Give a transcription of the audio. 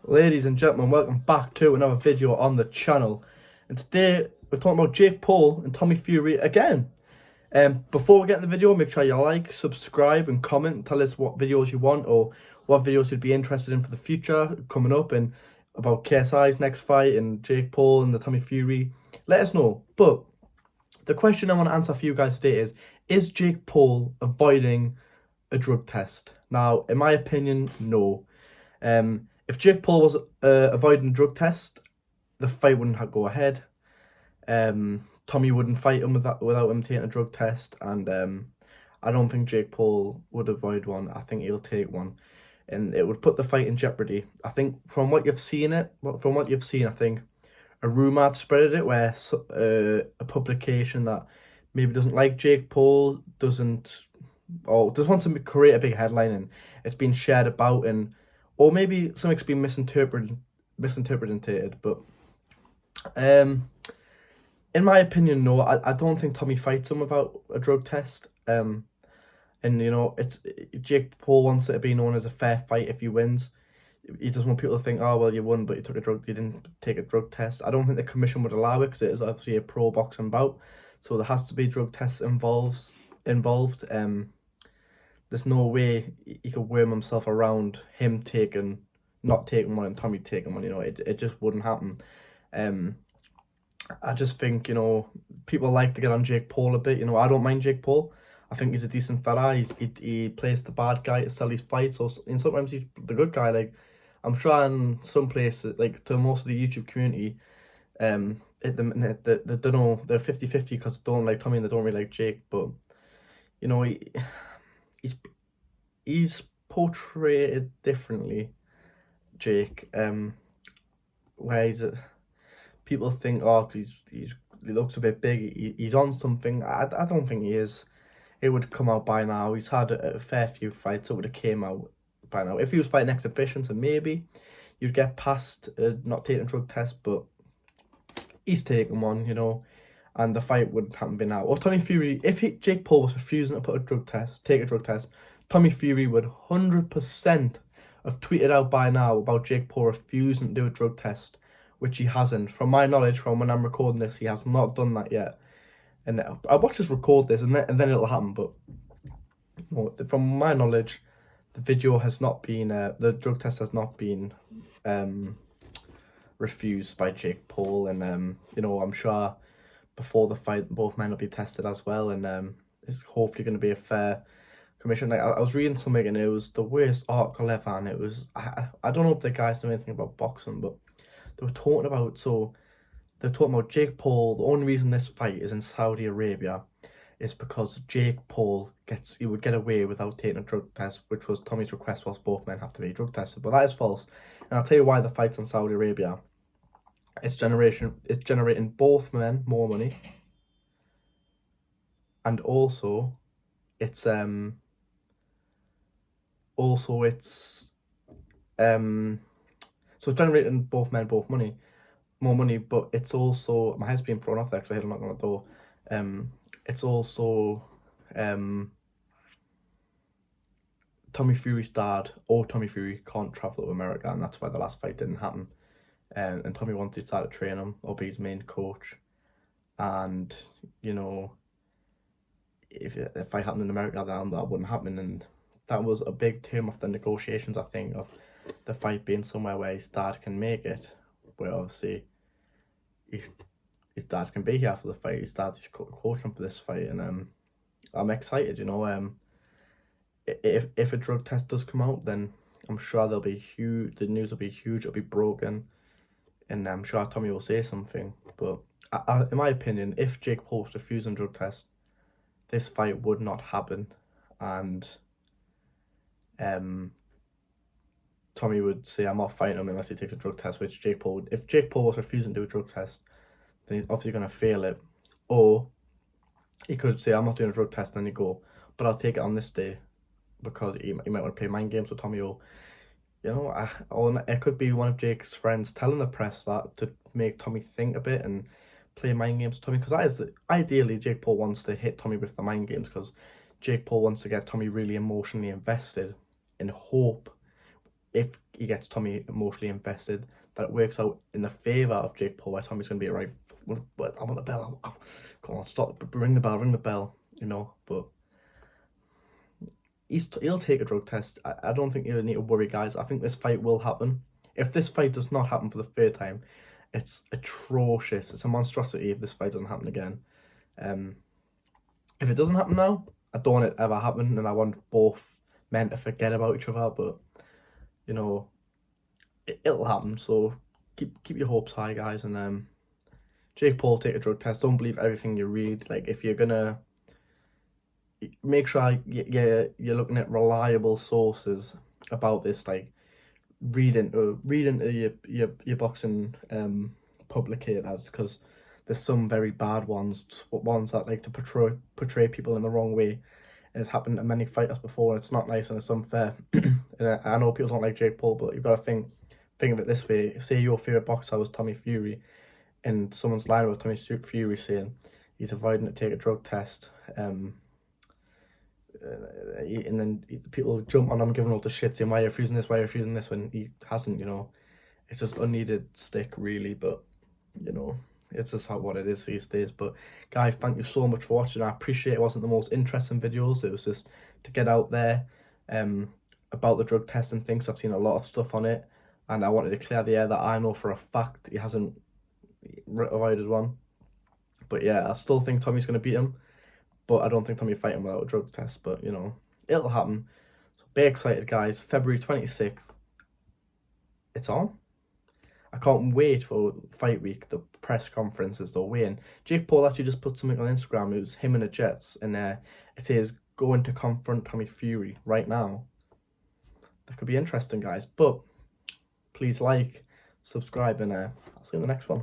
Ladies and gentlemen, welcome back to another video on the channel. And today we're talking about Jake Paul and Tommy Fury again. Before we get in the video, make sure you like, subscribe and comment. Tell us what videos you want or what videos you'd be interested in for the future coming up, and about KSI's next fight and Jake Paul and the Tommy Fury. Let us know. But the question I want to answer for you guys today is Jake Paul avoiding a drug test? Now, in my opinion, no. If Jake Paul was avoiding a drug test, the fight wouldn't go ahead. Tommy wouldn't fight him without him taking a drug test, and I don't think Jake Paul would avoid one. I think he'll take one, and it would put the fight in jeopardy. I think from what you've seen, I think a rumor had spread it where a publication that maybe doesn't like Jake Paul just wants to create a big headline, and it's been shared about, and or maybe something's been misinterpreted. But in my opinion, no, I don't think Tommy fights him without a drug test. And it's Jake Paul wants it to be known as a fair fight if he wins. He doesn't want people to think, oh well, you won, but you didn't take a drug test. I don't think the commission would allow it because it is obviously a pro boxing bout, so there has to be drug tests involved. There's no way he could worm himself around him not taking one and Tommy taking one. It just wouldn't happen. I just think, people like to get on Jake Paul a bit. I don't mind Jake Paul. I think he's a decent fella. He plays the bad guy to sell his fights, and sometimes he's the good guy. Like, I'm sure in some places, like to most of the YouTube community, they don't know, they're 50-50 because they don't like Tommy and they don't really like Jake. But he's portrayed differently, Jake. Where people think, oh, he looks a bit big, he's on something. I don't think he is. It would come out by now. He's had a fair few fights. It would have came out by now. If he was fighting exhibitions, and maybe you'd get past not taking a drug test, but he's taken one, and the fight wouldn't happen by now. Or Tommy Fury, if Jake Paul was refusing to take a drug test, Tommy Fury would 100% have tweeted out by now about Jake Paul refusing to do a drug test, which he hasn't. From my knowledge, from when I'm recording this, he has not done that yet. And I'll watch us record this, and then it'll happen. But from my knowledge, the video has not been, the drug test has not been refused by Jake Paul. And I'm sure before the fight, both men will be tested as well, and it's hopefully going to be a fair commission. Like, I was reading something, and it was the worst article ever, and it was, I don't know if the guys know anything about boxing, but they're talking about Jake Paul. The only reason this fight is in Saudi Arabia is because Jake Paul would get away without taking a drug test, which was Tommy's request, whilst both men have to be drug tested. But that is false, and I'll tell you why the fight's in Saudi Arabia. It's generating both men more money, and also it's so it's generating both men more money, but it's also, my head's being thrown off there because I heard a knock on the door. It's also Tommy Fury's dad, or Tommy Fury, can't travel to America, and that's why the last fight didn't happen. And Tommy wanted to start to train him or be his main coach, and if I happened in America, then that wouldn't happen. And that was a big term of the negotiations, I think, of the fight being somewhere where his dad can make it, where obviously his dad can be here for the fight. His dad's coaching for this fight, and I'm excited. If a drug test does come out, then I'm sure there'll be huge. The news will be huge. It'll be broken, and I'm sure Tommy will say something. But in my opinion, if Jake Paul was refusing drug test, this fight would not happen, and Tommy would say, I'm not fighting him unless he takes a drug test, which Jake Paul would. If Jake Paul was refusing to do a drug test, then he's obviously going to fail it. Or he could say, I'm not doing a drug test, and then you go, but I'll take it on this day, because he might want to play mind games with Tommy, or it could be one of Jake's friends telling the press that to make Tommy think a bit and play mind games with Tommy, because ideally Jake Paul wants to hit Tommy with the mind games, because Jake Paul wants to get Tommy really emotionally invested in hope. If he gets Tommy emotionally invested, that it works out in the favour of Jake Paul, why Tommy's going to be right. But I want the bell. Come on, stop. Ring the bell, you know. But he'll take a drug test. I don't think you need to worry, guys. I think this fight will happen. If this fight does not happen for the third time, it's atrocious. It's a monstrosity if this fight doesn't happen again. If it doesn't happen now, I don't want it ever happen, and I want both men to forget about each other. But you know, it'll happen. So keep your hopes high, guys. And Jake Paul, take a drug test. Don't believe everything you read. Like, if you're gonna, make sure you're looking at reliable sources about this. Like, read into your boxing publicators, because there's some very bad ones that like to portray people in the wrong way. It's happened to many fighters before, and it's not nice and it's unfair. And I know people don't like Jake Paul, but you've got to think of it this way. Say your favourite boxer was Tommy Fury, and someone's lying with Tommy Fury saying he's avoiding to take a drug test, and then people jump on him, giving all the shit, saying why you're refusing this, when he hasn't, you know. It's just unneeded stick, really. But you know, it's just what it is these days. But guys, thank you so much for watching. I appreciate it wasn't the most interesting videos. It was just to get out there about the drug test and things. I've seen a lot of stuff on it, and I wanted to clear the air that I know for a fact he hasn't avoided one. But yeah, I still think Tommy's going to beat him, but I don't think Tommy will fight him without a drug test. But you know, it'll happen. So be excited, guys. February 26th, it's on. I can't wait for fight week, the press conferences, the weigh-in. Jake Paul actually just put something on Instagram. It was him and the Jets, and it says going to confront Tommy Fury right now. That could be interesting, guys. But please like, subscribe, and I'll see you in the next one.